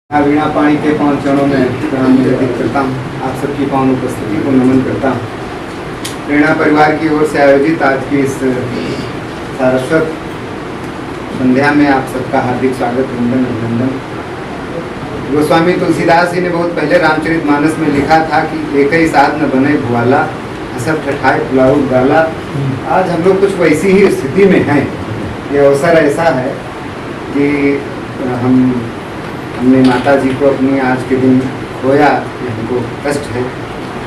वीणा पाणी के पावन चरणों में प्रणाम निवेदित करता हूँ। आप सबकी पावन उपस्थिति को नमन करता हूँ। वीणा परिवार की ओर से आयोजित आज की इस सारस्वत संध्या में आप सबका हार्दिक स्वागत, वंदन, अभिनंदन। गोस्वामी तुलसीदास जी ने बहुत पहले रामचरितमानस में लिखा था कि एक ही साथ न बने भुआला, हसब ठठाए फुलाऊ डाला। आज हम लोग कुछ वैसी ही स्थिति में हैं। ये अवसर ऐसा है कि हमने माता जी को अपनी आज के दिन खोया, हमको कष्ट है,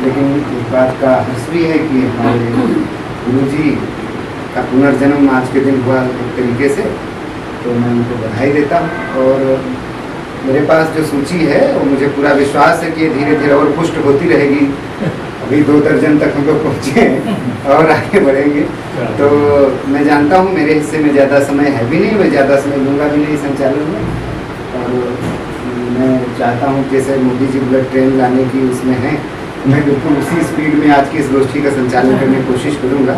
लेकिन इस बात का हर्ष भी है कि हमारे गुरु जी का पुनर्जन्म आज के दिन हुआ एक तरीके से, तो मैं उनको बधाई देता हूँ। और मेरे पास जो सूची है वो मुझे पूरा विश्वास है कि धीरे धीरे और पुष्ट होती रहेगी। अभी 2 दर्जन तक हम लोग पहुँचे और आगे बढ़ेंगे। तो मैं जानता हूँ मेरे हिस्से में ज़्यादा समय है भी नहीं, मैं ज़्यादा समय लूँगा भी नहीं संचालन में। और मैं चाहता हूँ जैसे मोदी जी बुलेट ट्रेन लाने की उसमें है, मैं बिल्कुल उसी स्पीड में आज की इस गोष्ठी का संचालन करने की कोशिश करूँगा।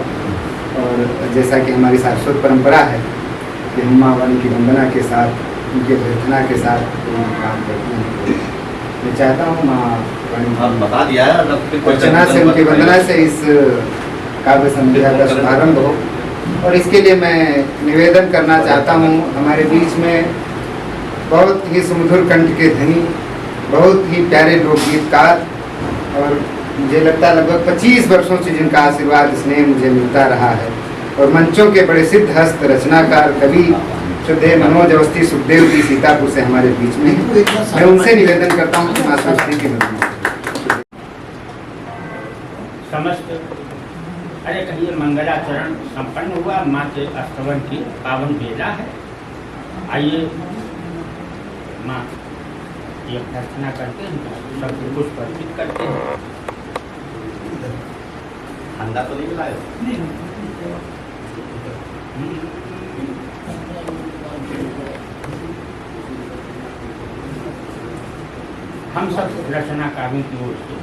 और जैसा कि हमारी सारस्वत परंपरा है कि हम माँ वाणी की वंदना के साथ, उनके प्रार्थना के साथ काम करते हैं। मैं चाहता हूँ माँ वाणी बता दिया है अर्चना से, उनकी वंदना से इस काव्य संध्या का शुभारंभ हो। और इसके लिए मैं निवेदन करना चाहता हूँ, हमारे बीच में बहुत ही सुमधुर कंठ के धनी, बहुत ही प्यारे लोकगीतकार, और मुझे लगता है लगभग 25 वर्षों से जिनका आशीर्वाद स्नेह मुझे मिलता रहा है, और मंचों के बड़े सिद्ध हस्त रचनाकार कवि शुद्धे मनोज अवस्थी सुखदेव जी सीतापुर से हमारे बीच में। मैं उनसे निवेदन करता हूँ कि माँ सरस्वती की मदद समस्त अरे कहिए मंगलाचरण संपन्न हुआ। माँ के स्तवन की पावन बेला है। आइए माँ ये प्रार्थना करते हैं, सबको पुष्प अर्पित करते हैं। ठंडा तो नहीं मिलाए? हम सब रचनाकारों की ओर से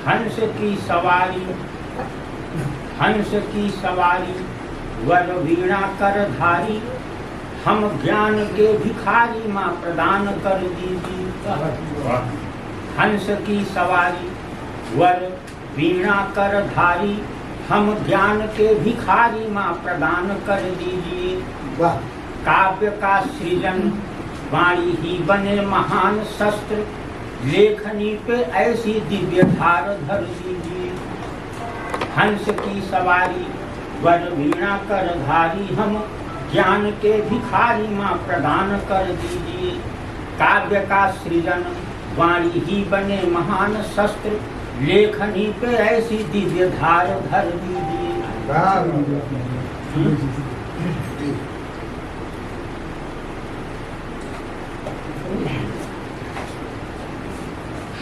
हंस की सवारी, हंस की सवारी वर वीणा कर धारी, हम ज्ञान के भिखारी माँ प्रदान कर दीजिए। हंस की सवारी वर वीणा कर धारी, हम ज्ञान के भिखारी माँ प्रदान कर दीजिए। काव्य का सृजन वाणी ही बने महान शस्त्र, लेखनी पे ऐसी दिव्य धार धर दीजिए। हंस की सवारी वर वीणा कर धारी, हम ज्ञान के भिखारी माँ प्रदान कर दीजिए। काव्य का सृजन वाणी ही बने महान शस्त्र, लेखनी पे ऐसी दिव्य धार धर दीजिए।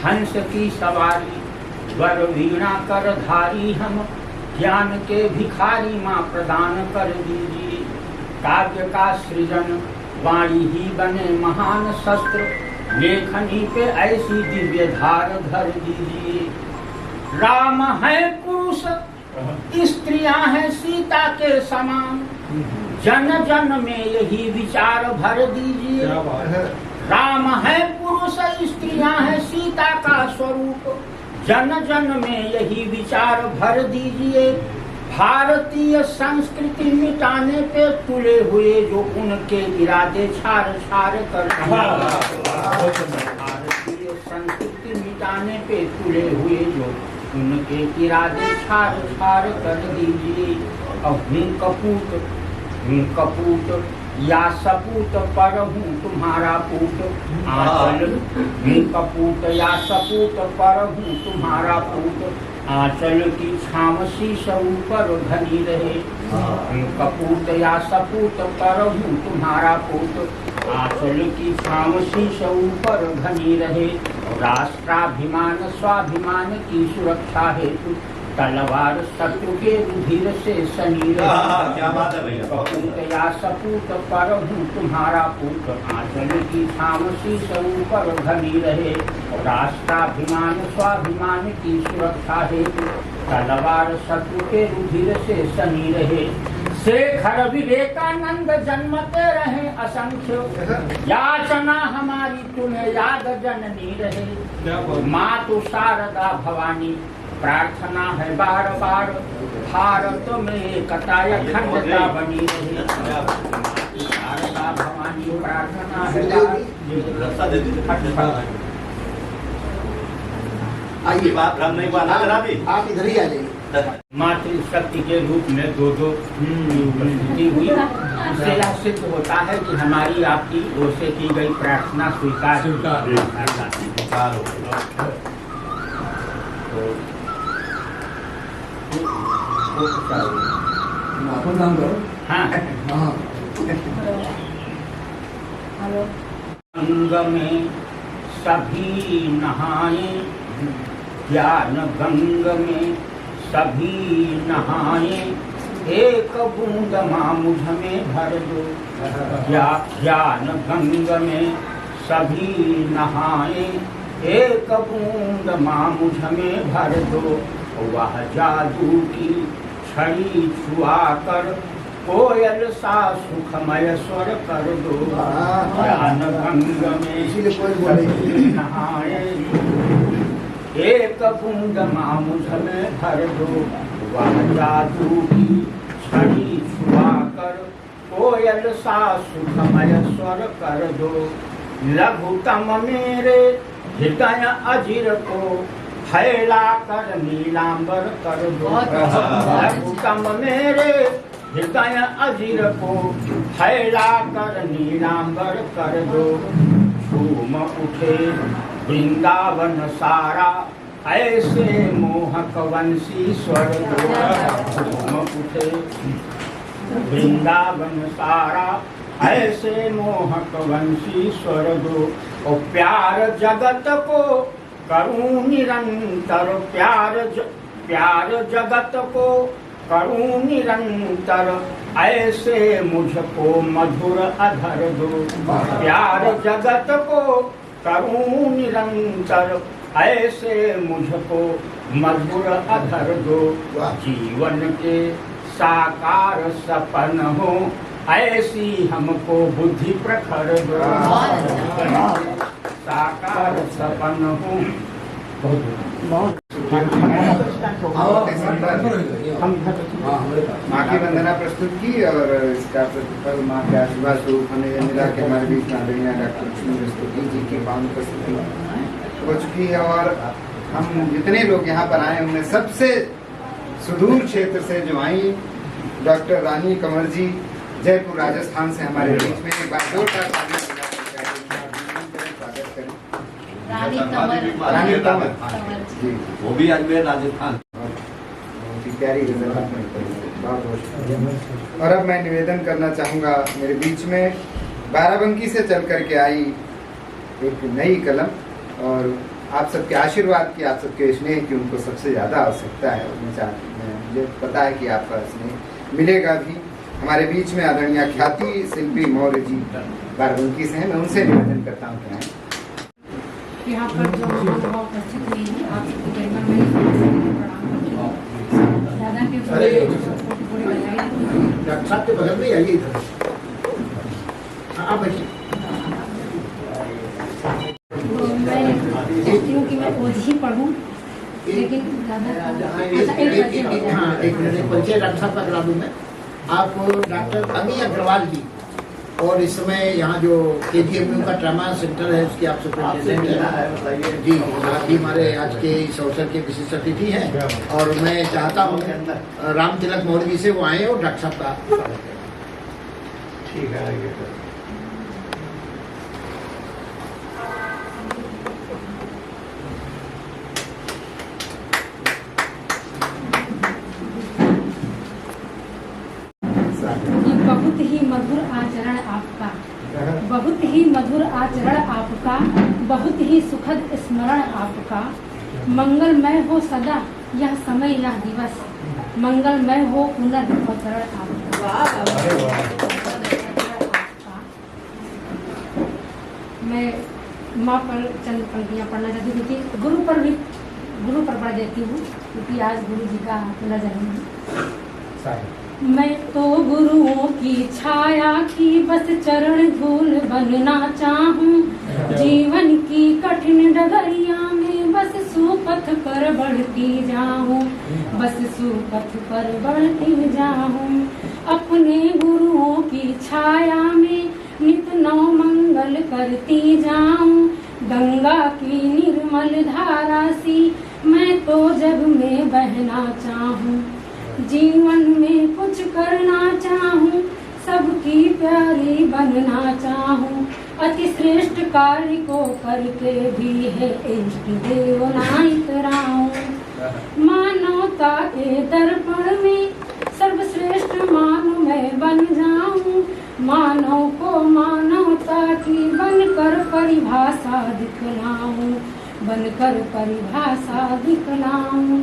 हंस की सवारी वर वीणा कर धारी, हम ज्ञान के भिखारी माँ प्रदान कर दीजिए। काव्य का सृजन वाणी ही बने महान शस्त्र, लेखनी पे ऐसी दिव्य धार धर दीजिए। राम है पुरुष, स्त्रियां हैं सीता के समान, जन जन में यही विचार भर दीजिए। राम है पुरुष, स्त्रियां हैं सीता का स्वरूप, जन जन में यही विचार भर दीजिए। भारतीय संस्कृति मिटाने पे तुले हुए जो उनके इरादे छार छार कर, भारतीय संस्कृति मिटाने पे तुले हुए जो उनके इरादे छार छार कर दीजिए। अब हूँ कपूत या सपूत पर हूँ तुम्हारा पूत, आंचल हूँ कपूत या सपूत पर हूँ तुम्हारा पूत, आंचल की छाम शीश ऊपर घनी रहे। हूँ कपूत या सपूत पर हूँ तुम्हारा पूत, आंचल की छाम शीश ऊपर घनी रहे। राष्ट्राभिमान स्वाभिमान की सुरक्षा हेतु, तलवार शत्रु के रुधिर से सनी रहे। क्या बात है भैया। कपूत या सपूत पर हूँ तुम्हारा पूत, आंचल की छाम शीश ऊपर घनी रहे। राष्ट्राभिमान स्वाभिमान की सुरक्षा हेतु, तलवार शत्रु के रुधिर से सनी रहे। शेखर विवेकानंद जन्मते रहे असंख्य, याचना हमारी तुम्हें याद जननी रहे। मातु शारदा भवानी प्रार्थना है बार बार, भारत में एकता अखंडता बनी रहे। शारदा भवानी प्रार्थना है आइए बात हम नहीं बात जरा भी आप इधर ही आ जाइए। मातृशक्ति के रूप में दो उपस्थिति हुई। इससे यह सिद्ध होता है कि हमारी आपकी ओर से की गई प्रार्थना स्वीकार आपको नाम करो। हाँ। गंग में सभी नहाए, ज्ञान गंग में सभी नहाए, एक बूंद माँ मुझ में भर दो। ज्ञान गंग में सभी नहाए, एक बूंद माँ मुझ में भर दो। वह जादू की छड़ी छुआ कर कोयल सा सुखमय स्वर कर दो। ज्ञान गंग में सभी नहाए, एक बूंद माँ मुझ में भर दो। वह जादू की छड़ी छुआ कर कोयल सा सुखमय स्वर कर दो। लघुतम मेरे हृदय अजिर को फैला कर नीलांबर कर दो। लघुतम मेरे हृदय अजिर को फैला कर नीलांबर कर दो। झूम उठे वृंदावन सारा, ऐसे मोहक वंशी स्वर दो। झूम उठे वृंदावन सारा, ऐसे मोहक वंशी स्वर दो। और प्यार जगत को करूं निरंतर, प्यार जगत को करूं निरंतर, ऐसे मुझको मधुर अधर दो। प्यार जगत को करूं निरंतर, ऐसे मुझको मधुर अधर दो। जीवन के साकार सपन हो, ऐसी हमको बुद्धि प्रखर दो। साकार सपन हो। माँ की वंदना प्रस्तुत की और इसका प्रतिफल माँ के आशीर्वाद स्वरूप हमें यह मिला कि हमारे बीच में आदरणीय डॉक्टर लक्ष्मी स्तुति जी की पावन प्रस्तुति हो चुकी है। और हम जितने लोग यहाँ पर आए उनमें सबसे सुदूर क्षेत्र से जो आई डॉक्टर रानी कंवर जी, जयपुर राजस्थान से हमारे बीच में एक बार जोरदार स्वागत करें। रानी कंवर जी, वो भी अजमेर राजस्थान। प्यारी और अब मैं निवेदन करना चाहूँगा, मेरे बीच में बाराबंकी से चल करके आई एक नई कलम और आप सबके आशीर्वाद की, आप सबके स्नेह की उनको सबसे ज़्यादा आवश्यकता है। मुझे पता है कि आपका स्नेह मिलेगा भी। हमारे बीच में आदरणीय ख्याति शिल्पी मौर्य जी बाराबंकी से हैं, मैं उनसे निवेदन करता हूँ कि यहाँ पर जो महानुभाव उपस्थित हुए हैं, आप सबको जन्म में प्रणाम दादा के डॉक्टर साहब के बगल में आइए इधर। आप बैठिए। मैं चाहती हूँ कि मैं खोज ही पढ़ूँ, लेकिन दादा एक मिनट परिचय डॉक्टर साहब का करा दूँ मैं। आप डॉक्टर अमी अग्रवाल जी, और इस समय यहाँ जो KGMU का ट्रामा सेंटर है उसकी आप सुपरिटेंडेंट हैं जी। आप ही हमारे आज के इस अवसर के विशिष्ट अतिथि हैं और मैं चाहता हूँ राम तिलक मौर्य जी से वो आए और डॉक्टर साहब का ठीक है। बहुत ही मधुर आचरण आपका, बहुत ही मधुर आचरण आपका, बहुत ही सुखद स्मरण आपका। मंगलमय हो सदा यह समय यह दिवस, मंगलमय हो पुनर्वतरण आपका। मैं माँ पर चंद पंक्तियाँ पढ़ना चाहती हूँ, क्योंकि गुरु पर पढ़ देती हूँ, क्योंकि आज गुरु जी का पुनर्जन्म है। मैं तो गुरुओं की छाया की बस चरण धूल बनना चाहूं। जीवन की कठिन डगरिया में बस सुपथ पर बढ़ती जाऊं, बस सुपथ पर बढ़ती जाऊं। अपने गुरुओं की छाया में नित नौ मंगल करती जाऊं। गंगा की निर्मल धारा सी मैं तो जग में बहना चाहूं। जीवन में कुछ करना चाहूं, सबकी प्यारी बनना चाहूं। अति श्रेष्ठ कार्य को करके भी है इष्ट देव ना इतराऊं। मानवता के दर्पण में सर्वश्रेष्ठ मानव मैं बन जाऊं। मानव को मानवता की बनकर परिभाषा दिखलाऊं, बनकर परिभाषा दिखलाऊं।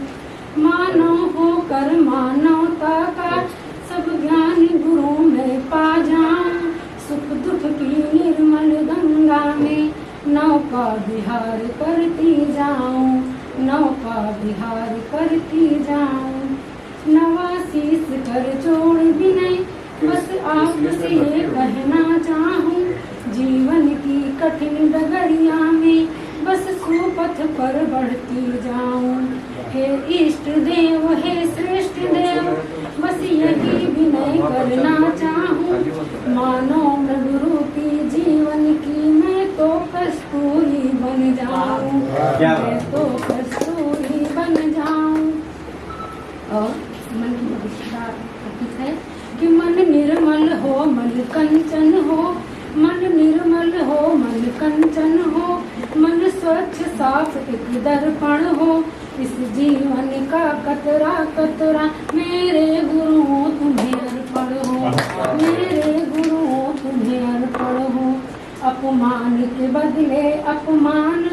मानव होकर मानवता का सब ज्ञान गुरु में पा जाऊं। सुख दुख की निर्मल गंगा में नौका विहार करती जाऊं, नौका विहार करती जाऊं। नवाशीष कर जोड़ विनय बस आपसे ये कहना चाहूं। जीवन की कठिन डगरिया में बस सुपथ पर बढ़ती जाऊं। हे इष्ट देव हे श्रेष्ठ देव बस यही विनय करना चाहूं। मानव मृग रूपी जीवन की मैं तो कस्तूरी बन जाऊं, मैं तो कस्तूरी बन जाऊं। और मन की अभिष्ठा है कि मन निर्मल हो मन कंचन हो, मन निर्मल हो मन कंचन हो। मन स्वच्छ साफ एक दर्पण हो, इस जीवन का कतरा कतरा मेरे गुरुओं तुम्हें अर्पण हो, मेरे गुरुओं तुम्हें अर्पण हो। अपमान के बदले अपमान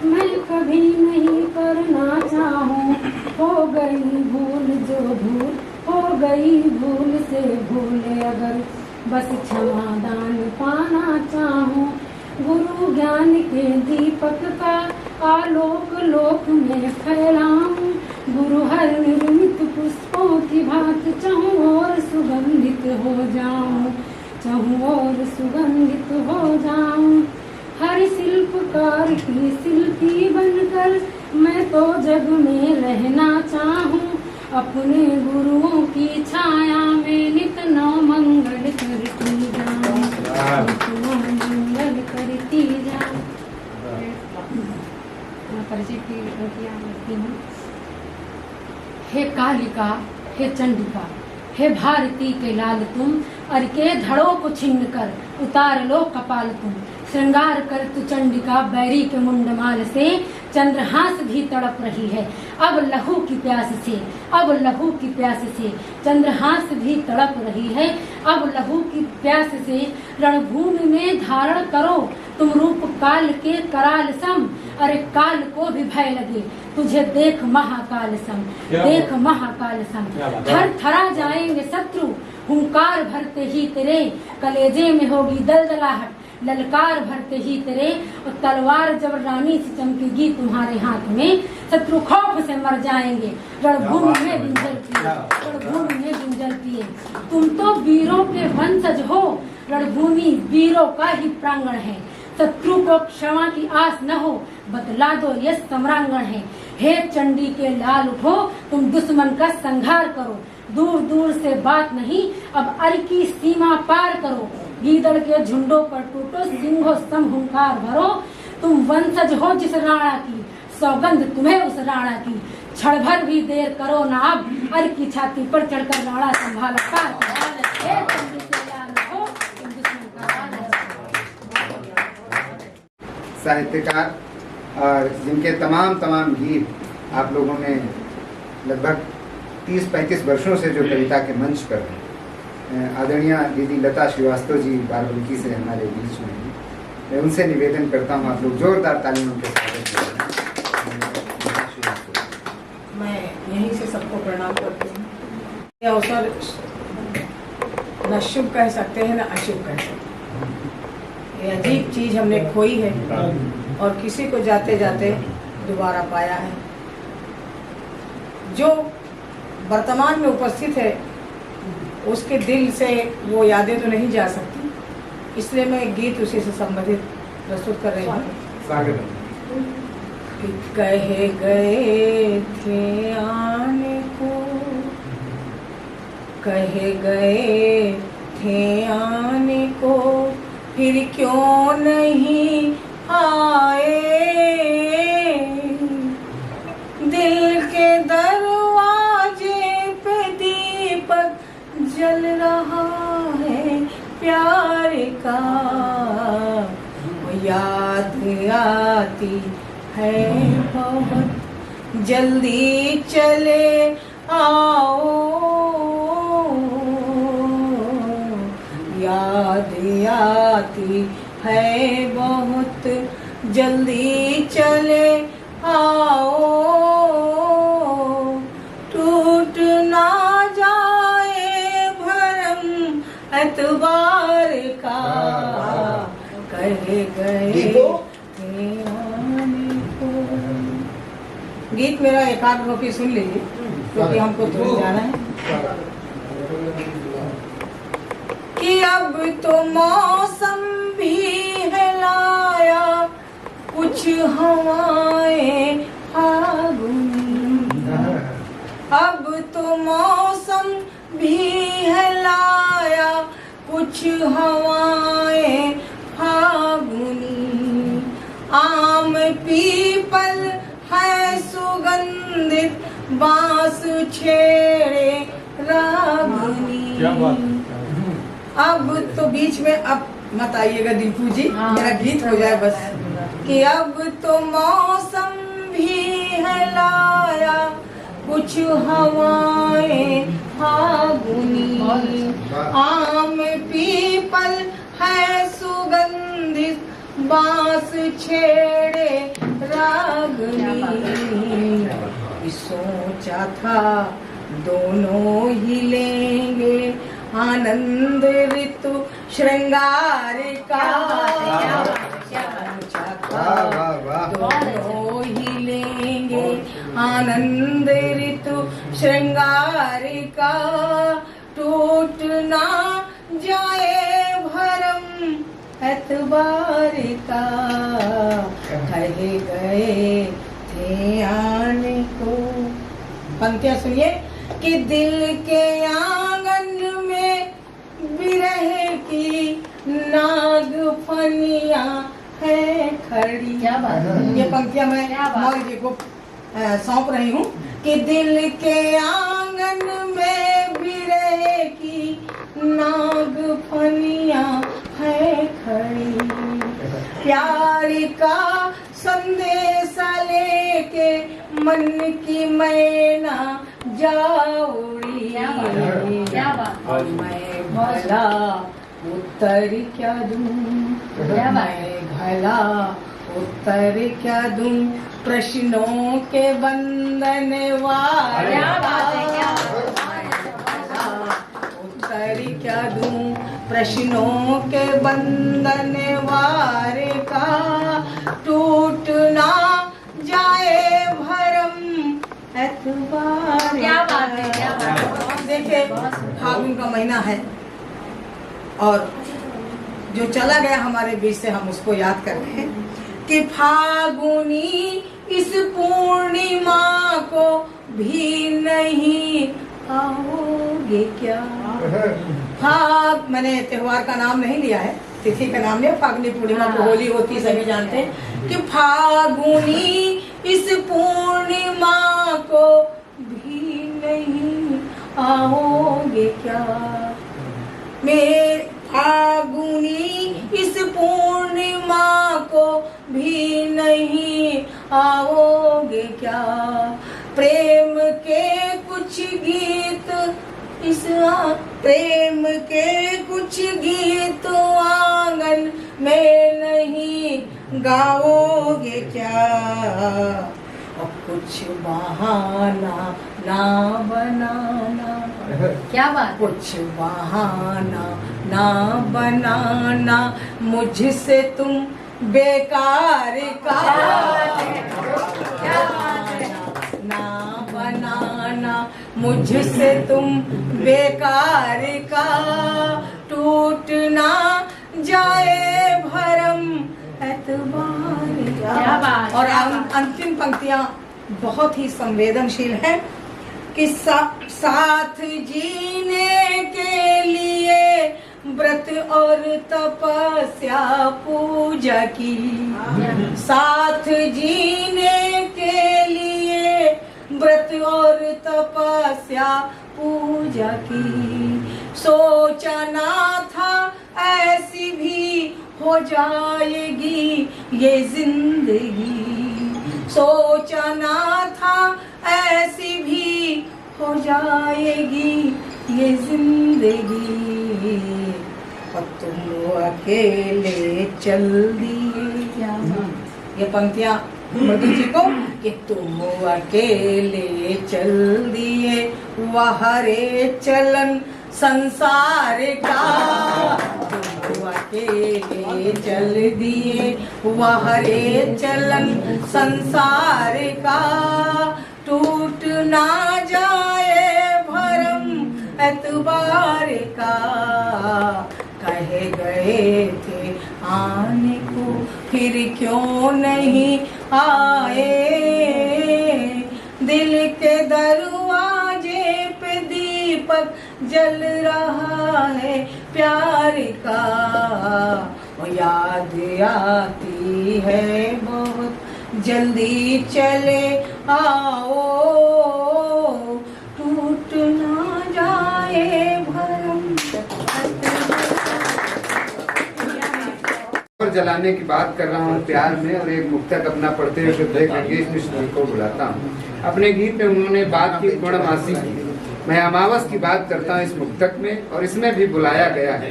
मैं कभी नहीं करना चाहूँ। हो गई भूल जो भूल, हो गई भूल से भूल अगर बस क्षमा दान पाना चाहूँ। गुरु ज्ञान के दीपक का आलोक लोक में फैलाऊं। गुरु हर निर्मित पुष्पों की भांति चाहूं और सुगंधित हो जाऊं, चाहूं और सुगंधित हो जाऊं। हर शिल्पकार की शिल्पी बनकर मैं तो जग में रहना चाहूं। अपने गुरुओं की छाया में नित नौ मंगल करती जाऊं, नित नौ मंगल करती जाऊं। परिचय की हूँ। हे कालिका हे चंडिका हे भारती के लाल तुम, अर के धड़ों को छीन कर उतार लो कपाल तुम। श्रृंगार कर तु चंडिका बैरी के मुंडमाल से, चंद्रहास भी तड़प रही है अब लहू की प्यास से, अब लहू की प्यास से। चंद्रहास भी तड़प रही है अब लहू की प्यास से। रणभूमि में धारण करो तुम रूप काल के कराल सम, अरे काल को भी भय लगे तुझे देख महाकाल सम, देख महाकाल सम। थर थरा जाएंगे शत्रु हुंकार भरते ही तेरे, कलेजे में होगी दलदलाहट ललकार भरते ही तेरे। और तलवार जब रानी से चमकेगी तुम्हारे हाथ में, शत्रु खौफ से मर जाएंगे रणभूमि में गुंजल पिए, रणभूमि में गुंजल पिए। तुम तो वीरों के वंशज हो, रणभूमि वीरों का ही प्रांगण है। शत्रु को क्षमा की आस न हो, बतला दो ये सम्रांगण है। हे चंडी के लाल उठो तुम दुश्मन का संहार करो, दूर दूर से बात नहीं अब अर की सीमा पार करो। गीदड़ के झुंडों पर टूटो सिंहो सम हुंकार भरो, तुम वंशज हो जिस राणा की सौगंध तुम्हें उस राणा की। क्षण भर भी देर करो ना अब, अर की छाती पर चढ़कर राणा संभाल पार करो। हे चंडी के लाल उठो तुम दुश्मन का साहित्यकार और जिनके तमाम गीत आप लोगों ने लगभग 30-35 वर्षों से जो कविता के मंच पर हैं, आदरणीय दीदी लता श्रीवास्तव जी बारबंकी से हमारे बीच में हैं। मैं उनसे निवेदन करता हूँ आप लोग जोरदार तालियों के स्वागत करें। मैं यहीं से सबको प्रणाम करती हूँ। ये अवसर न शुभ कह सकते हैं न अशुभ कह सकते हैं। ये अजीब चीज हमने खोई है और किसी को जाते जाते दोबारा पाया है। जो वर्तमान में उपस्थित है उसके दिल से वो यादें तो नहीं जा सकती, इसलिए मैं एक गीत उसी से संबंधित प्रस्तुत कर रही हूँ। कि कहे गए थे आने को, कहे गए थे आने को, फिर क्यों नहीं आए। दिल के दरवाजे पे दीपक जल रहा है प्यार का, याद आती है बहुत, जल्दी चले आओ। याद आती है बहुत, जल्दी चले आओ। टूट ना जाए भरम एतबार का, कहे गए थे आने को। गीत मेरा एकाग्र होकर सुन लीजिए, क्योंकि हमको तो जाना है। कि अब तो मौसम भी है लाया, कुछ हवाएं फागुनी। अब तो मौसम भी है लाया, कुछ हवाएं फागुनी। आम पीपल है सुगंधित, बांस छेड़े रागुनी। अब तो बीच में अब मत आइएगा दीपू जी, मेरा गीत हो जाए बस। कि अब तो मौसम भी है लाया, कुछ हवाएं फागुनी। आम पीपल है सुगंधित, बांस छेड़े रागनी। सोचा था दोनों ही लेंगे आनंद ऋतु श्रृंगार का। दोनों ही लेंगे आनंद ऋतु श्रृंगार का। टूट ना जाए भरम एतबार का, कहे गए थे आने को। पंक्तियां सुनिए। कि दिल के आंगन में बिरह की नाग फनियां है खड़ी। क्या बात है? ये पंक्तियां मैं मौर्य जी को सौंप रही हूँ। कि दिल के आंगन में बिरह की नाग फनियां है खड़ी। प्यार का संदेशा लेके मन की मैना जाऊड़ी। क्या बात। और मैं भला उत्तर क्या दूं, मैं भला उत्तर क्या दूं, प्रश्नों के बंधन वार। क्या बात है, क्या उत्तर क्या दूं, प्रश्नों के बंधन वार का। टूट ना जाए भरम एतबार। क्या बात है, क्या बात है। देखिए फागुन का महीना है और जो चला गया हमारे बीच से हम उसको याद कर रहे हैं। कि फागुनी इस पूर्णिमा को भी नहीं आओगे क्या। फाग मैंने त्योहार का नाम नहीं लिया है, तिथि का नाम लिया। फागुनी पूर्णिमा को होली होती सभी जानते हैं। कि फागुनी इस पूर्णिमा को भी नहीं आओगे क्या। मेरे फागुनी इस पूर्णिमा को भी नहीं आओगे क्या। प्रेम के कुछ गीत प्रेम के कुछ गीत आंगन में नहीं गाओगे क्या। और कुछ बहाना ना बनाना। क्या बात। कुछ बहाना ना बनाना, मुझसे तुम बेकार का। क्या बात है। ना बनाना, मुझसे तुम बेकार का टूट ना जाए भरम एतबार क्या का। बात, और क्या बात। अंतिम पंक्तियां बहुत ही संवेदनशील है कि साथ जीने के लिए व्रत और तपस्या पूजा की, साथ जीने के लिए व्रत और तपस्या पूजा की। सोचा ना था ऐसी भी हो जाएगी ये जिंदगी, सोचा ना था ऐसी भी हो जाएगी ये जिंदगी, और तुम अकेले चल दिए। ये पंक्तियां मोदी जी को कि तुम अकेले चल दिए वह रे चलन संसार का, तुम अकेले चल दिए वह रे चलन संसार का, टूट ना जाए भरम एतबार का। कहे गए थे आने को फिर क्यों नहीं आए, दिल के दरवाजे पे दीपक जल रहा है प्यार का, वो याद आती है बहुत जल्दी चले आओ, टूट ना जाए भरम। और जलाने की बात कर रहा हूँ प्यार में, और एक मुक्तक अपना पढ़ते हुए शुद्ध गंगेश मिश्र जी को बुलाता हूँ। अपने गीत में उन्होंने बात की पूर्णमासी की, मैं अमावस की बात करता हूँ इस मुक्तक में, और इसमें भी बुलाया गया है।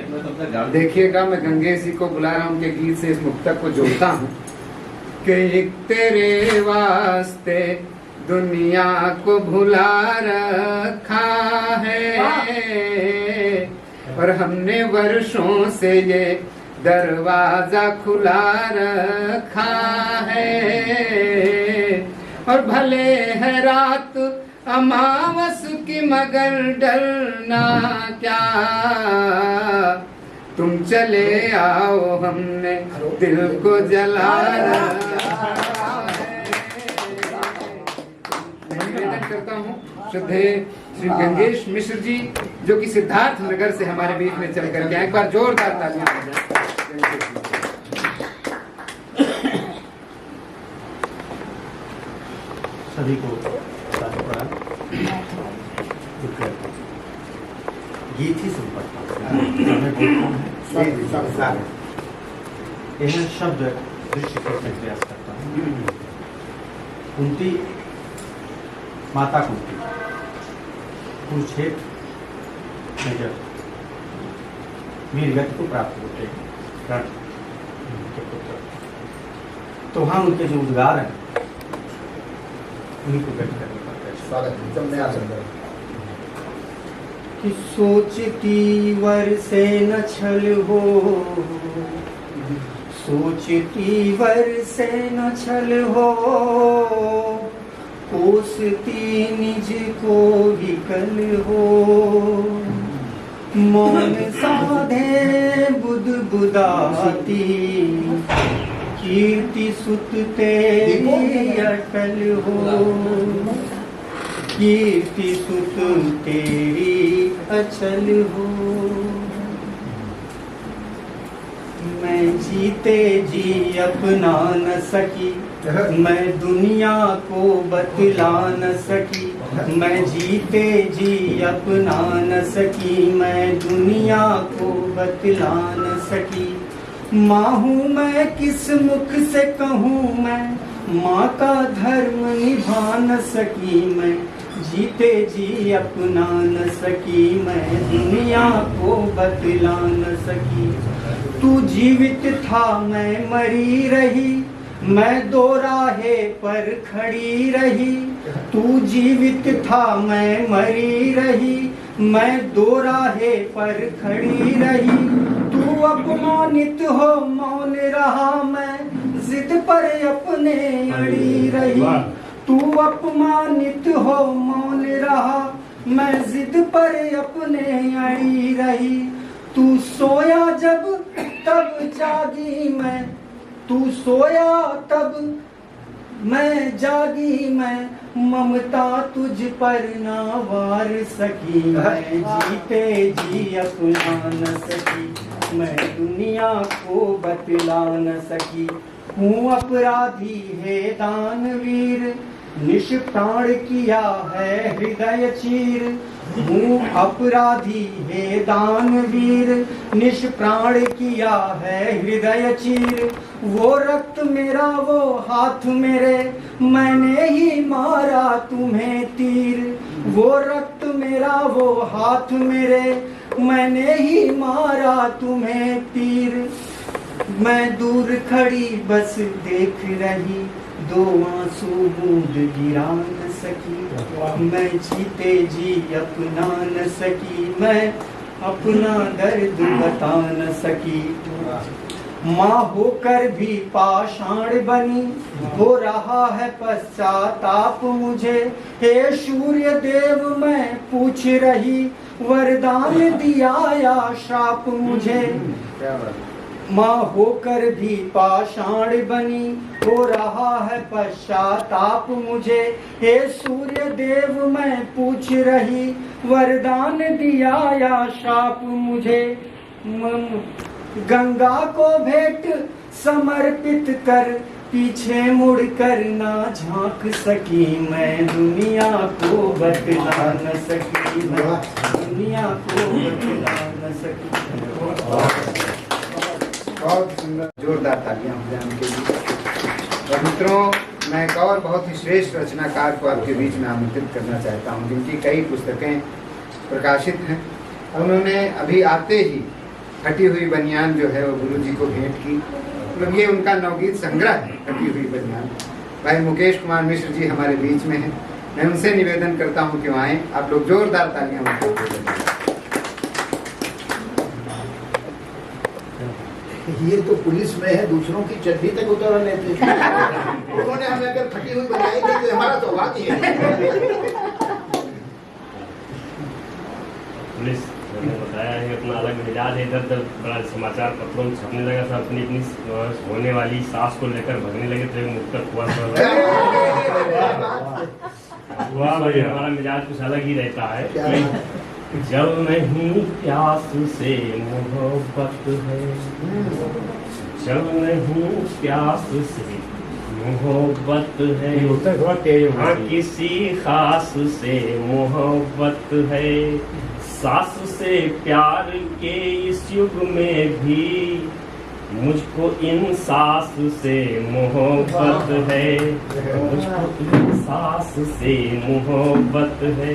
देखिएगा, मैं गंगेश जी को बुला रहा हूँ, उनके गीत से इस मुक्तक को जोड़ता हूँ कि एक तेरे वास्ते दुनिया को भुला रखा है, और हमने वर्षों से ये दरवाजा खुला रखा है, और भले है रात अमावस की मगर डरना क्या, तुम चले आओ हमने दिल को जला रखा है। निवेदन करता हूँ श्रद्धेय श्री गंगेश मिश्र जी, जो कि सिद्धार्थ नगर से हमारे बीच में चल कर गए। एक बार जोरदार तालियां। सभी को गीत ही सुन पड़ता यह शब्द दृश्य करने का प्रयास करता हूँ। कुंती माता कुंती कुरुक्षेत्र में जब वीरगति को प्राप्त होते हैं रण के पुत्र, तो वहाँ उनके जो उद्गार हैं उन्हीं को व्यक्त करने का प्रयास कि सोचती वर से न छल हो, सोचती वर से न छल हो, कोसती निज को विकल हो, मौन साधे बुध बुदाती, कीर्ति सुत तेरी अटल हो, कीर्ति सुत तेरी अचल हो। मैं जीते जी अपना न सकी, मैं दुनिया को बतला न सकी, मैं जीते जी अपना न सकी, मैं दुनिया को बतला न सकी। माँ हूँ मैं किस मुख से कहूँ मैं, माँ का धर्म निभा न सकी, मैं जीते जी अपना न सकी, मैं दुनिया को बतला न सकी। तू जीवित था मैं मरी रही, मैं दो राहे पर खड़ी रही, तू जीवित था मैं मरी रही, मैं दो राहे पर खड़ी रही। तू अपमानित हो मौन रहा, मैं जिद पर अपने अड़ी रही। तू अपमानित हो मौन रहा, मैं जिद पर अपने आई रही। तू सोया जब तब जागी मैं, तू सोया तब मैं जागी मैं, ममता तुझ पर ना वार सकी। मैं जीते जी अपना न सकी, मैं दुनिया को बतला न सकी। हूँ अपराधी है दानवीर, निष्प्राण किया है हृदय चीर। हूँ अपराधी है दानवीर, निष्प्राण किया है हृदय चीर। वो रक्त मेरा वो हाथ मेरे, मैंने ही मारा तुम्हें तीर। वो रक्त मेरा वो हाथ मेरे, मैंने ही मारा तुम्हें तीर। मैं दूर खड़ी बस देख रही, दो आंसू बूंद गिरा न सकी। मैं जीते जी अपना न सकी, मैं अपना दर्द बता न सकी। माँ होकर भी पाषाण बनी, हो रहा है पश्चाताप मुझे। हे सूर्य देव मैं पूछ रही, वरदान दिया या श्राप मुझे। माँ होकर भी पाषाण बनी, हो रहा है पश्चाताप मुझे। हे सूर्य देव मैं पूछ रही, वरदान दिया या श्राप मुझे। गंगा को भेंट समर्पित कर, पीछे मुड़ कर ना झांक सकी। मैं दुनिया को बतला न सकी, मैं दुनिया को बतला न सकी। बहुत सुंदर, जोरदार तालियां हो जाए उनके लिए। और मित्रों, मैं एक और बहुत ही श्रेष्ठ रचनाकार को आपके बीच में आमंत्रित करना चाहता हूं, जिनकी कई पुस्तकें प्रकाशित हैं। उन्होंने अभी आते ही फटी हुई बनियान जो है वो गुरु जी को भेंट की। मतलब ये उनका नवगीत संग्रह है, फटी हुई बनियान। भाई मुकेश कुमार मिश्र जी हमारे बीच में हैं। मैं उनसे निवेदन करता हूं कि आए, आप लोग जोरदार तालियां बजाएं। ये तो पुलिस में है, दूसरों की चड्डी तक उतर लेते हैं। उन्होंने हमें अगर फटी हुई बनाई थी तो हमारा सौभाग्य है। पुलिस ने बताया है अपना अलग मिजाज है, इधर उधर बड़ा समाचार पत्रों में छपने लगा था। अपनी अपनी होने वाली सास को लेकर भगने लगे थे, मुक्कर हुआ भाई। हमारा मिजाज कुछ अलग ही रहता है। जब नहीं प्यास से मोहब्बत है, जब नहीं प्यास से मोहब्बत है, हाँ किसी खास से मोहब्बत है। सास से प्यार के इस युग में भी मुझको इन सास से मोहब्बत है, मुझको इन सास से मोहब्बत है।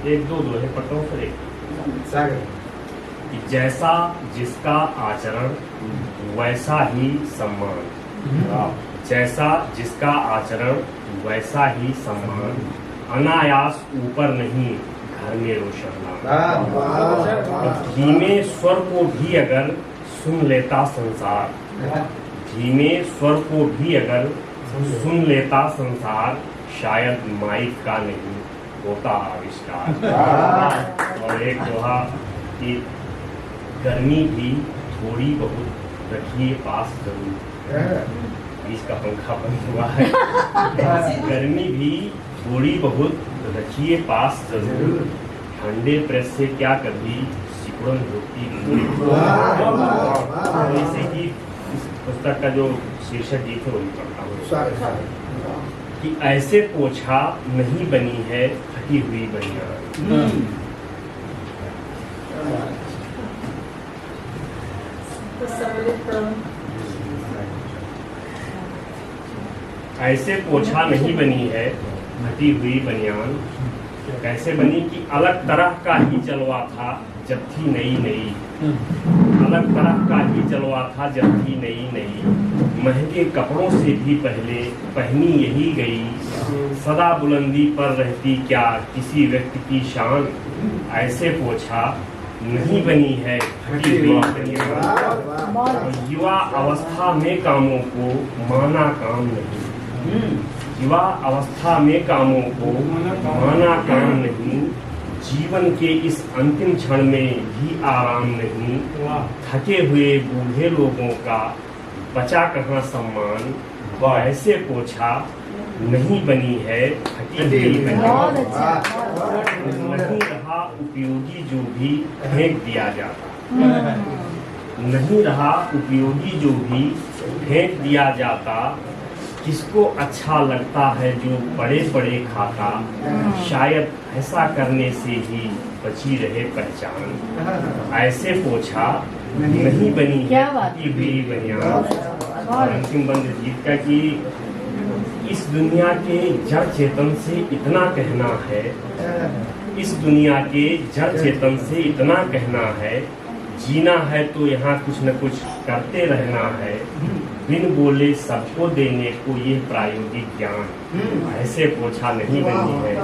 एक दो दोहे पटों पर कि जैसा जिसका आचरण वैसा ही सम्मान, जैसा जिसका आचरण वैसा ही सम्मान। अनायास ऊपर नहीं घर में रोशन नाम। धीमे स्वर को भी अगर सुन लेता संसार, धीमे स्वर को भी अगर सुन लेता संसार, शायद माइक का नहीं होता आविष्कार। और एक दोहा कि गर्मी भी थोड़ी बहुत रखिए पास जरूर। बीच का पंखा बंद हुआ है। गर्मी भी थोड़ी बहुत रखिए पास जरूर, ठंडे प्रेस से क्या कभी सिकुड़न होती नहीं। जैसे कि इस पुस्तक का जो शीर्षक गीत है वो पढ़ता हूँ कि ऐसे पोछा नहीं बनी है फटी हुई बनियान। ऐसे पोछा नहीं बनी है फटी हुई बनियान। कैसे बनी कि अलग तरह का ही चलवा था जब थी नई नई, अलग तरह का ही चलवा था जब थी नई नई। महंगे कपड़ों से भी पहले पहनी यही गई, सदा बुलंदी पर रहती क्या किसी व्यक्ति की शान। ऐसे पोछा नहीं बनी है फटी हुई बनियान। युवा अवस्था में कामों को माना काम नहीं, युवा अवस्था में कामों को माना काम नहीं, जीवन के इस अंतिम क्षण में भी आराम नहीं, थके हुए बूढ़े लोगों का बचा कहाँ सम्मान, ऐसे पोछा नहीं बनी है थकी हुई बहुत बनी। अच्छा। नहीं रहा उपयोगी जो भी फेंक दिया जाता, नहीं रहा उपयोगी जो भी फेंक दिया जाता, किसको अच्छा लगता है जो बड़े बड़े खाता, शायद ऐसा करने से ही बची रहे पहचान, ऐसे पोछा नहीं बनी है क्या बात थकी हुई बनियान। और अंतिम बंद गीत का कि इस दुनिया के जड़ चेतन से इतना कहना है, इस दुनिया के जड़ चेतन से इतना कहना है, जीना है तो यहाँ कुछ न कुछ करते रहना है, बिन बोले सबको देने को ये प्रायोगिक ज्ञान, ऐसे पोछा नहीं बनी है।